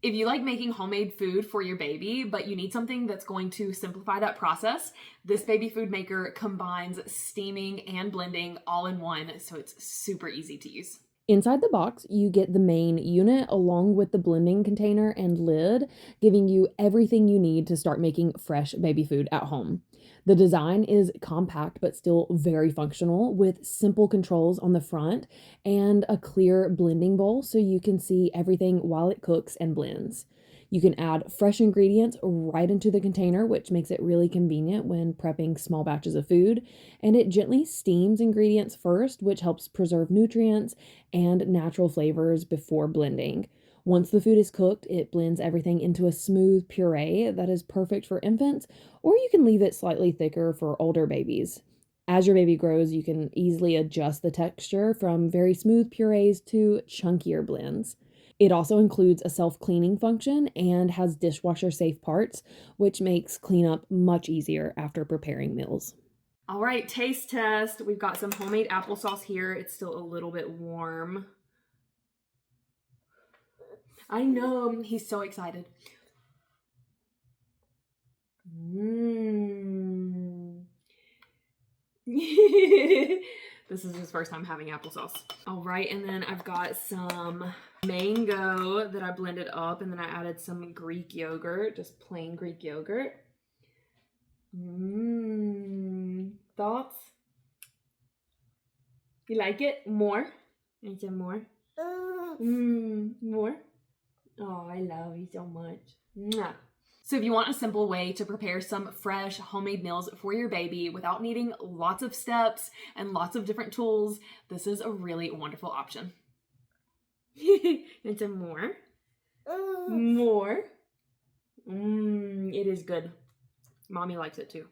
If you like making homemade food for your baby, but you need something that's going to simplify that process, this baby food maker combines steaming and blending all in one, so it's super easy to use. Inside the box, you get the main unit along with the blending container and lid, giving you everything you need to start making fresh baby food at home. The design is compact but still very functional, with simple controls on the front and a clear blending bowl so you can see everything while it cooks and blends. You can add fresh ingredients right into the container, which makes it really convenient when prepping small batches of food. And it gently steams ingredients first, which helps preserve nutrients and natural flavors before blending. Once the food is cooked, it blends everything into a smooth puree that is perfect for infants, or you can leave it slightly thicker for older babies. As your baby grows, you can easily adjust the texture from very smooth purees to chunkier blends. It also includes a self-cleaning function and has dishwasher-safe parts, which makes cleanup much easier after preparing meals. All right, taste test. We've got some homemade applesauce here. It's still a little bit warm. I know, he's so excited. This is his first time having applesauce. All right, and then I've got some mango that I blended up, and then I added some Greek yogurt, just plain Greek yogurt. Thoughts? You like it? More? And some more? More? Oh, I love you so much. Mwah. So if you want a simple way to prepare some fresh homemade meals for your baby without needing lots of steps and lots of different tools, this is a really wonderful option. And some more? More? It is good. Mommy likes it too.